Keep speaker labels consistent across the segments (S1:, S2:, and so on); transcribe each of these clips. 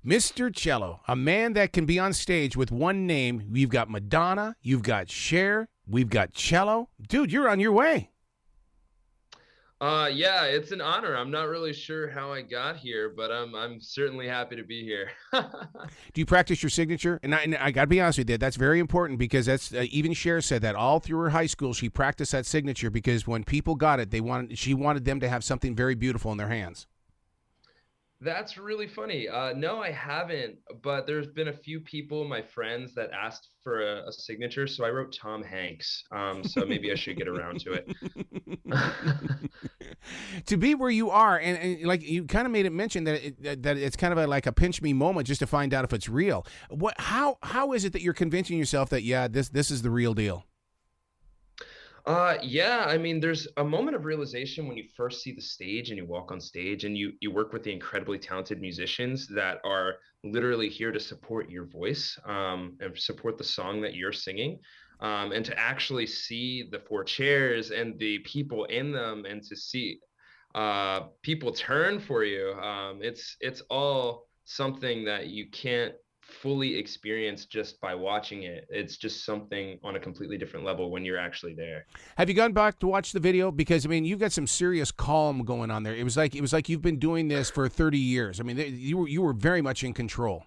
S1: Mr. Chello, a man that can be on stage with one name. You've got Madonna, you've got Cher, we've got Chello. Dude, you're on your way.
S2: Yeah, it's an honor. I'm not really sure how I got here, but I'm certainly happy to be here.
S1: Do you practice your signature? And I got to be honest with you, that's very important because that's even Cher said that all through her high school she practiced that signature because when people got it, she wanted them to have something very beautiful in their hands.
S2: That's really funny. No, I haven't, but there's been a few people, my friends, that asked for a signature, so I wrote Tom Hanks. So maybe I should get around to it.
S1: To be where you are, and like you kind of made it mention that that it's kind of like a pinch me moment just to find out if it's real. How is it that you're convincing yourself that yeah, this is the real deal?
S2: Yeah, I mean, there's a moment of realization when you first see the stage and you walk on stage and you work with the incredibly talented musicians that are literally here to support your voice, and support the song that you're singing. And to actually see the four chairs and the people in them and to see people turn for you, it's all something that you can't fully experience just by watching it. It's just something on a completely different level when you're actually there.
S1: Have you gone back to watch the video? Because I mean, you've got some serious calm going on there. It was like you've been doing this for 30 years. I mean, you were very much in control.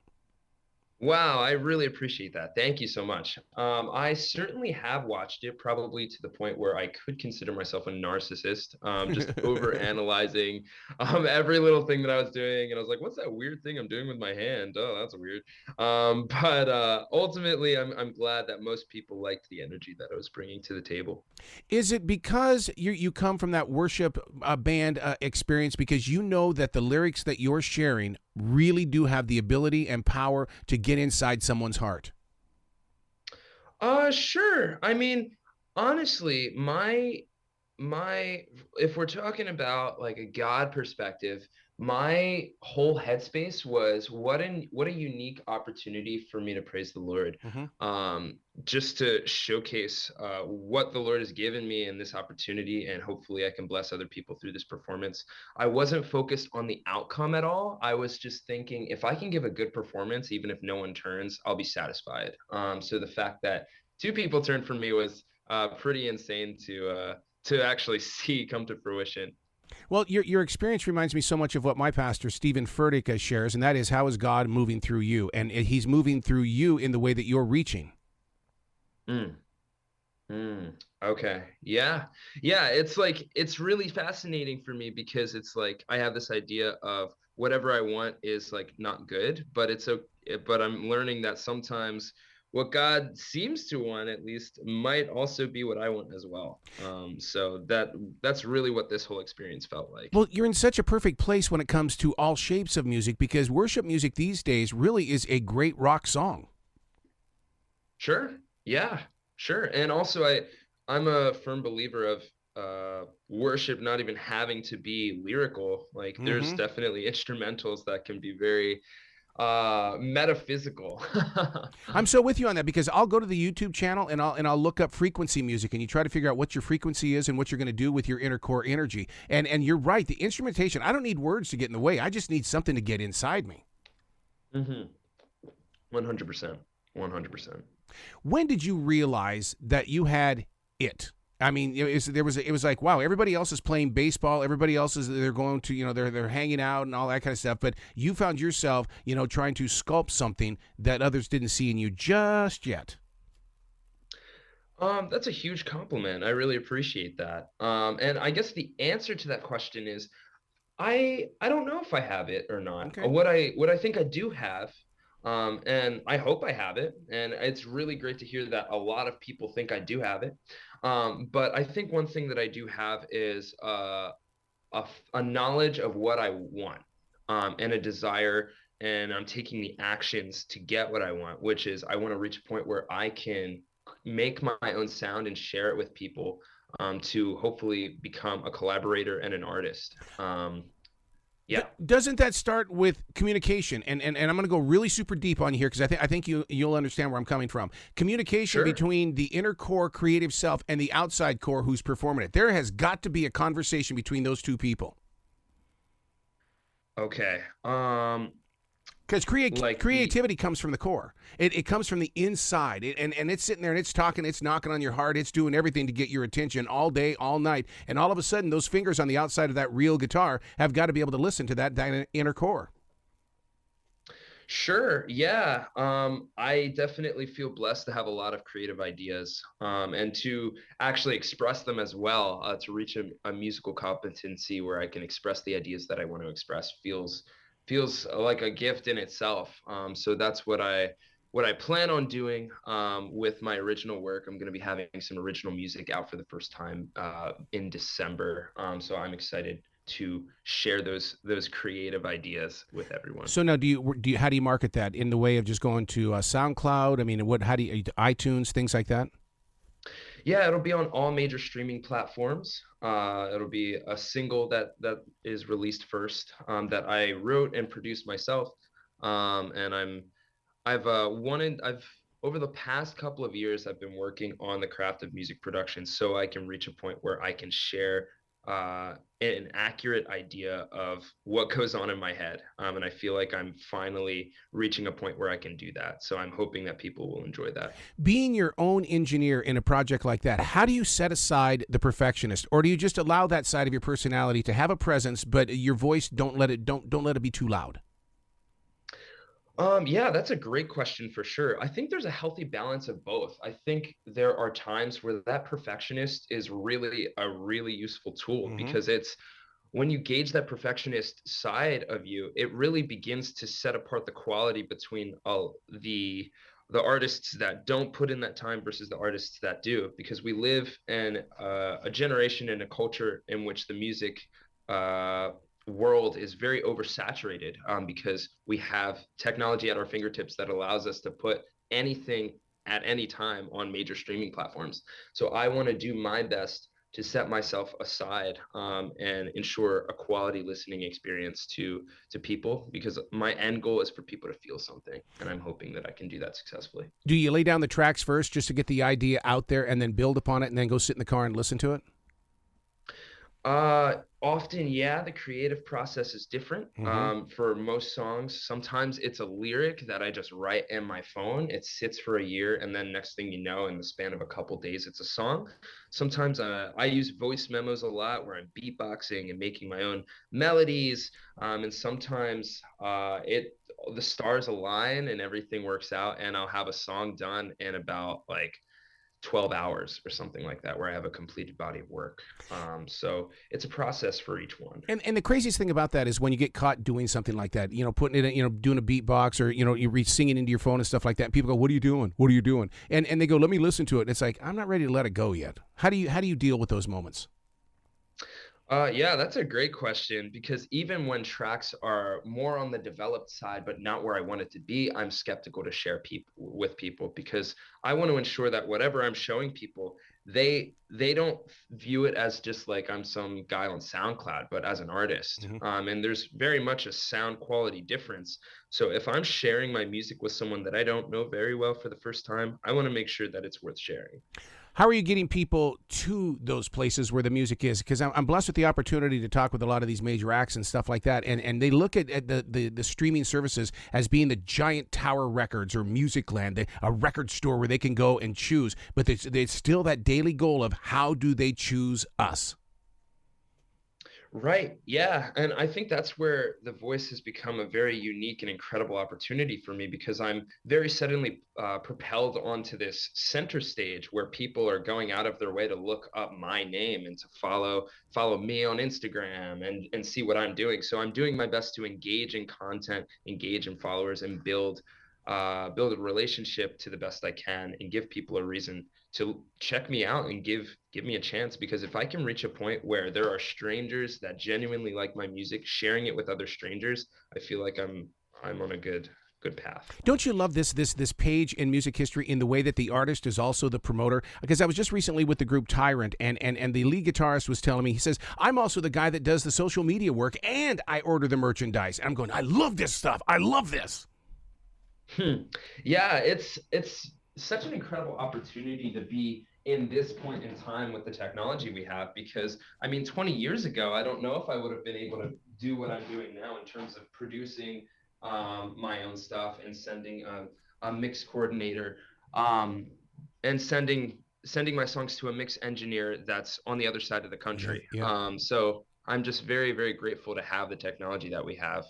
S2: Wow, I really appreciate that. Thank you so much. I certainly have watched it, probably to the point where I could consider myself a narcissist, just over analyzing every little thing that I was doing. And I was like, what's that weird thing I'm doing with my hand? Oh, that's weird. But ultimately, I'm glad that most people liked the energy that I was bringing to the table.
S1: Is it because you come from that worship band experience because you know that the lyrics that you're sharing really do have the ability and power to get inside someone's heart?
S2: Sure. I mean, honestly, my if we're talking about like a God perspective, my whole headspace was what a unique opportunity for me to praise the Lord.
S1: Hmm.
S2: Just to showcase what the Lord has given me in this opportunity, and hopefully I can bless other people through this performance. I wasn't focused on the outcome at all. I was just thinking if I can give a good performance, even if no one turns, I'll be satisfied. So the fact that two people turned for me was pretty insane to actually see come to fruition.
S1: Well, your experience reminds me so much of what my pastor Stephen Furtick shares, and that is how is God moving through you, and He's moving through you in the way that you're reaching.
S2: Mm, okay. Yeah. Yeah. It's like, it's really fascinating for me because it's like I have this idea of whatever I want is like not good, but but I'm learning that sometimes what God seems to want at least might also be what I want as well. So that's really what this whole experience felt like.
S1: Well, you're in such a perfect place when it comes to all shapes of music because worship music these days really is a great rock song.
S2: Sure. Yeah, sure. And also I'm a firm believer of worship not even having to be lyrical. Like there's
S1: Hmm.
S2: definitely instrumentals that can be very metaphysical.
S1: I'm so with you on that because I'll go to the YouTube channel and I'll look up frequency music and you try to figure out what your frequency is and what you're going to do with your inner core energy. And you're right, the instrumentation, I don't need words to get in the way. I just need something to get inside me.
S2: Hmm. 100%. 100%.
S1: When did you realize that you had it? I mean, it was like, wow, everybody else is playing baseball, everybody else is they're going to, they're hanging out and all that kind of stuff, but you found yourself, trying to sculpt something that others didn't see in you just yet.
S2: That's a huge compliment. I really appreciate that. And I guess the answer to that question is I don't know if I have it or not.
S1: Okay.
S2: What I think I do have, and I hope I have it, and it's really great to hear that a lot of people think I do have it. But I think one thing that I do have is a knowledge of what I want, and a desire, and I'm taking the actions to get what I want, which is I want to reach a point where I can make my own sound and share it with people, to hopefully become a collaborator and an artist. Yeah,
S1: Doesn't that start with communication? And I'm going to go really super deep on you here because I think you'll understand where I'm coming from. Communication
S2: sure.
S1: between the inner core creative self and the outside core who's performing it. There has got to be a conversation between those two people.
S2: Okay.
S1: Because
S2: Like the
S1: creativity comes from the core. It comes from the inside. And it's sitting there and it's talking, it's knocking on your heart, it's doing everything to get your attention all day, all night. And all of a sudden, those fingers on the outside of that real guitar have got to be able to listen to that inner core.
S2: Sure. Yeah. I definitely feel blessed to have a lot of creative ideas, and to actually express them as well, to reach a musical competency where I can express the ideas that I want to express feels like a gift in itself. So that's what I plan on doing, with my original work. I'm going to be having some original music out for the first time, in December. So I'm excited to share those creative ideas with everyone.
S1: So now, do you how do you market that in the way of just going to SoundCloud? I mean, what how do you iTunes, things like that?
S2: Yeah, it'll be on all major streaming platforms. It'll be a single that is released first, that I wrote and produced myself. And I've over the past couple of years, I've been working on the craft of music production so I can reach a point where I can share, an accurate idea of what goes on in my head. And I feel like I'm finally reaching a point where I can do that. So I'm hoping that people will enjoy that.
S1: Being your own engineer in a project like that, how do you set aside the perfectionist, or do you just allow that side of your personality to have a presence, but your voice don't let it be too loud?
S2: Yeah, that's a great question for sure. I think there's a healthy balance of both. I think there are times where that perfectionist is really a really useful tool,
S1: Mm-hmm.
S2: because it's when you gauge that perfectionist side of you, it really begins to set apart the quality between the the artists that don't put in that time versus the artists that do, because we live in a generation and a culture in which the music, uh, world is very oversaturated, because we have technology at our fingertips that allows us to put anything at any time on major streaming platforms. So I want to do my best to set myself aside, and ensure a quality listening experience to people, because my end goal is for people to feel something, and I'm hoping that I can do that successfully.
S1: Do you lay down the tracks first just to get the idea out there and then build upon it and then go sit in the car and listen to it?
S2: Often, yeah, the creative process is different.
S1: Mm-hmm.
S2: For most songs, sometimes it's a lyric that I just write in my phone. It sits for a year, and then next thing you know, in the span of a couple days, it's a song. Sometimes, I use voice memos a lot, where I'm beatboxing and making my own melodies. And sometimes, the stars align and everything works out, and I'll have a song done in about like 12 hours or something like that, where I have a completed body of work. So it's a process for each one.
S1: And the craziest thing about that is when you get caught doing something like that, putting it in, doing a beatbox, or, you reach singing into your phone and stuff like that. And people go, "What are you doing? What are you doing?" And they go, "Let me listen to it." And it's like, I'm not ready to let it go yet. How do you deal with those moments?
S2: Yeah, that's a great question, because even when tracks are more on the developed side, but not where I want it to be, I'm skeptical to share people with people, because I want to ensure that whatever I'm showing people, they don't view it as just like I'm some guy on SoundCloud, but as an artist.
S1: Mm-hmm.
S2: And there's very much a sound quality difference. So if I'm sharing my music with someone that I don't know very well for the first time, I want to make sure that it's worth sharing.
S1: How are you getting people to those places where the music is? Because I'm blessed with the opportunity to talk with a lot of these major acts and stuff like that, and they look at the streaming services as being the giant Tower Records or Music Land, a record store where they can go and choose. But there's still that daily goal of how do they choose us?
S2: Right. Yeah. And I think that's where The Voice has become a very unique and incredible opportunity for me, because I'm very suddenly, propelled onto this center stage where people are going out of their way to look up my name and to follow me on Instagram and see what I'm doing. So I'm doing my best to engage in content, engage in followers, and build a relationship to the best I can, and give people a reason to check me out and give me a chance. Because if I can reach a point where there are strangers that genuinely like my music sharing it with other strangers, I feel like I'm on a good path.
S1: Don't you love this page in music history in the way that the artist is also the promoter? Because I was just recently with the group Tyrant, and the lead guitarist was telling me, he says, "I'm also the guy that does the social media work, and I order the merchandise." And I'm going, I love this stuff. I love this.
S2: Yeah, it's such an incredible opportunity to be in this point in time with the technology we have, because I mean 20 years ago, I don't know if I would have been able to do what I'm doing now in terms of producing my own stuff and sending a mix coordinator, um, and sending my songs to a mix engineer that's on the other side of the
S1: Yeah,
S2: country.
S1: yeah.
S2: So I'm just very, very grateful to have the technology that we have,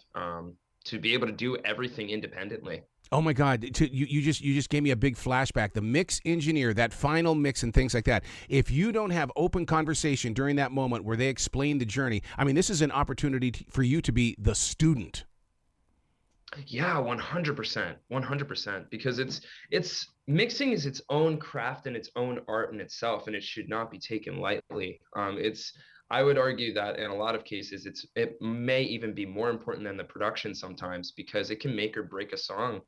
S2: to be able to do everything independently.
S1: Oh my God! You just gave me a big flashback. The mix engineer, that final mix and things like that. If you don't have open conversation during that moment where they explain the journey, I mean, this is an opportunity for you to be the student.
S2: Yeah, 100%, 100%, because it's mixing is its own craft and its own art in itself, and it should not be taken lightly. It's I would argue that in a lot of cases, it may even be more important than the production sometimes because it can make or break a song.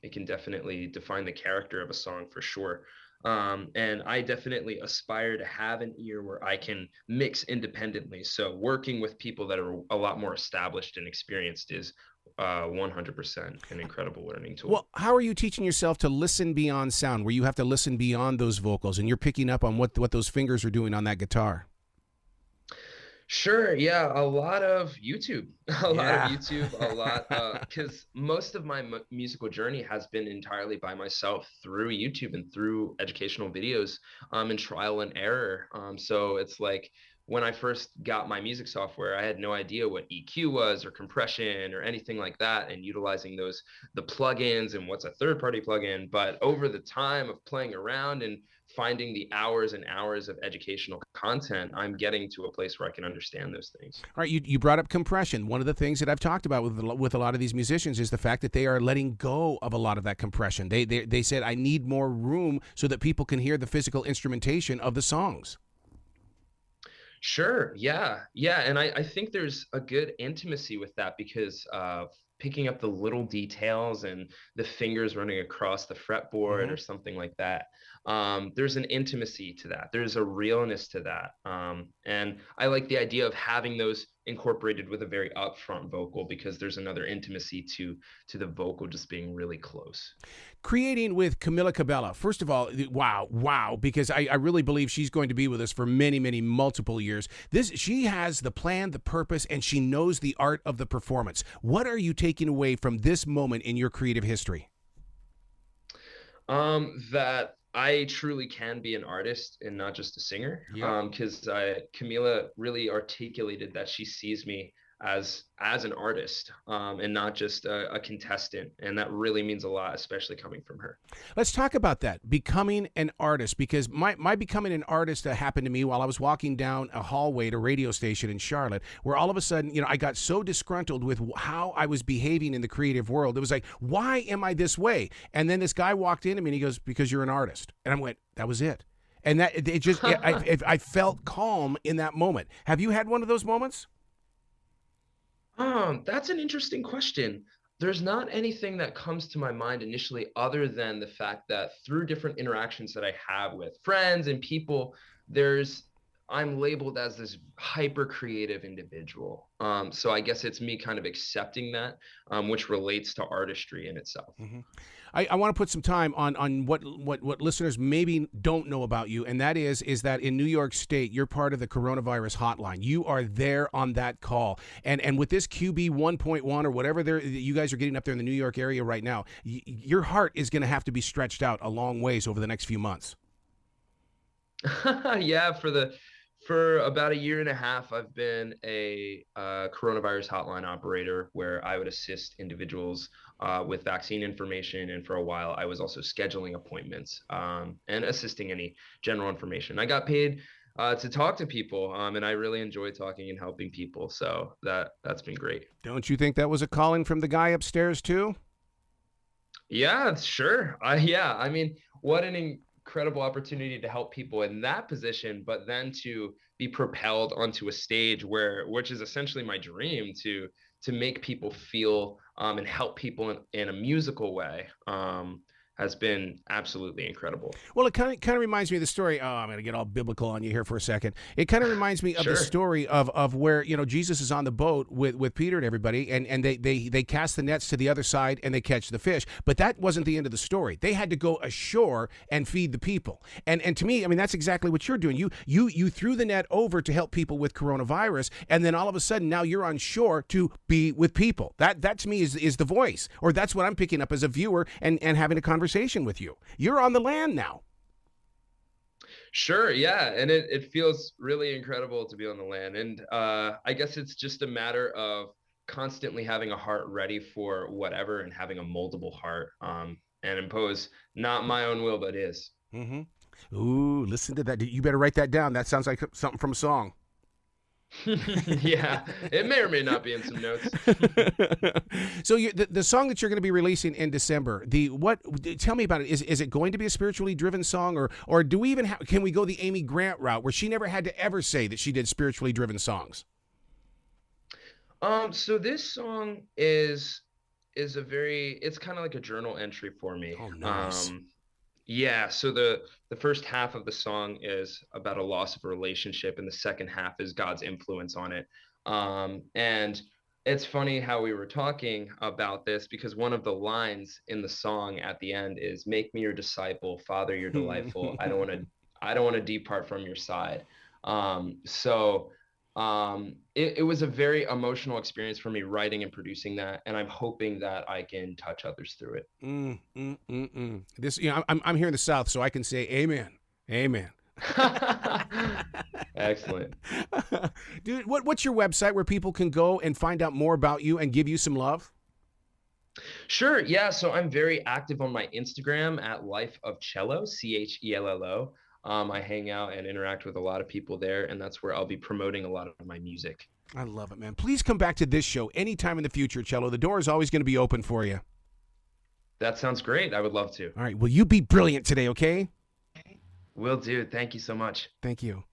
S2: It can definitely define the character of a song for sure. And I definitely aspire to have an ear where I can mix independently. So working with people that are a lot more established and experienced is 100% an incredible learning tool.
S1: Well, how are you teaching yourself to listen beyond sound, where you have to listen beyond those vocals and you're picking up on what those fingers are doing on that guitar?
S2: Sure, yeah, a lot of YouTube, a lot of
S1: Yeah.
S2: YouTube, a lot, because most of my musical journey has been entirely by myself through YouTube and through educational videos, and trial and error. So it's like when I first got my music software, I had no idea what EQ was or compression or anything like that, and utilizing the plugins and what's a third-party plugin. But over the time of playing around and finding the hours and hours of educational content, I'm getting to a place where I can understand those things.
S1: All right, you brought up compression. One of the things that I've talked about with a lot of these musicians is the fact that they are letting go of a lot of that compression. They said I need more room so that people can hear the physical instrumentation of the songs.
S2: Sure. Yeah. Yeah. And I think there's a good intimacy with that because picking up the little details and the fingers running across the fretboard
S1: Mm-hmm.
S2: or something like that. There's an intimacy to that. There's a realness to that. And I like the idea of having those incorporated with a very upfront vocal because there's another intimacy to the vocal just being really close.
S1: Creating with Camila Cabella. First of all, wow, wow, because I really believe she's going to be with us for many, many multiple years. She has the plan, the purpose, and she knows the art of the performance. What are you taking away from this moment in your creative history?
S2: That I truly can be an artist and not just a singer.
S1: Yep.
S2: Because Camila really articulated that she sees me as an artist, and not just a contestant, and that really means a lot, especially coming from her.
S1: Let's talk about that, becoming an artist, because my becoming an artist happened to me while I was walking down a hallway at a radio station in Charlotte, where all of a sudden, I got so disgruntled with how I was behaving in the creative world. It was like, why am I this way? And then this guy walked into me and he goes, because you're an artist. And I went, that was it. And that it just, I felt calm in that moment. Have you had one of those moments?
S2: That's an interesting question. There's not anything that comes to my mind initially other than the fact that through different interactions that I have with friends and people, there's I'm labeled as this hyper creative individual. So I guess it's me kind of accepting that, which relates to artistry in itself.
S1: Mm-hmm. I want to put some time on what listeners maybe don't know about you, and that is that in New York State, you're part of the coronavirus hotline. You are there on that call, and with this QB 1.1 or whatever you guys are getting up there in the New York area right now, your heart is going to have to be stretched out a long ways over the next few months.
S2: Yeah, for about a year and a half, I've been a coronavirus hotline operator where I would assist individuals with vaccine information. And for a while, I was also scheduling appointments, and assisting any general information. I got paid to talk to people, and I really enjoy talking and helping people. So that's been great.
S1: Don't you think that was a calling from the guy upstairs too?
S2: Yeah, sure. Yeah, I mean, what an incredible opportunity to help people in that position, but then to be propelled onto a stage which is essentially my dream to make people feel, and help people in a musical way, has been absolutely incredible.
S1: Well, it kind of reminds me of the story. Oh, I'm going to get all biblical on you here for a second. It kind of reminds me of the
S2: Sure.
S1: story of where, you know, Jesus is on the boat with Peter and everybody, and they cast the nets to the other side and they catch the fish. But that wasn't the end of the story. They had to go ashore and feed the people. And to me, I mean, that's exactly what you're doing. You threw the net over to help people with coronavirus, and then all of a sudden now you're on shore to be with people. That to me is the voice, or that's what I'm picking up as a viewer and having a conversation with you. You're on the land now.
S2: Sure, yeah, and it feels really incredible to be on the land, and I guess it's just a matter of constantly having a heart ready for whatever and having a moldable heart, and impose not my own will but His.
S1: Mm-hmm. Ooh, listen to that. You better write that down. That sounds like something from a song.
S2: Yeah, it may or may not be in some notes.
S1: So the song that you're going to be releasing in December, tell me about it. Is it going to be a spiritually driven song, or do we even can we go the Amy Grant route where she never had to ever say that she did spiritually driven songs?
S2: So this song is it's kind of like a journal entry for me.
S1: Oh, nice.
S2: Yeah, so the first half of the song is about a loss of a relationship, and the second half is God's influence on it. And it's funny how we were talking about this because one of the lines in the song at the end is "Make me your disciple, Father, you're delightful. I don't want to depart from your side." It was a very emotional experience for me writing and producing that, and I'm hoping that I can touch others through it.
S1: This, you know, I'm here in the South, so I can say amen, amen.
S2: Excellent.
S1: Dude, what's your website where people can go and find out more about you and give you some love?
S2: Sure. Yeah. So I'm very active on my Instagram at Life of Chello, Chello. I hang out and interact with a lot of people there, and that's where I'll be promoting a lot of my music.
S1: I love it, man. Please come back to this show anytime in the future, Chello. The door is always going to be open for you.
S2: That sounds great. I would love to.
S1: All right. Well, you be brilliant today, okay?
S2: Will do. Thank you so much.
S1: Thank you.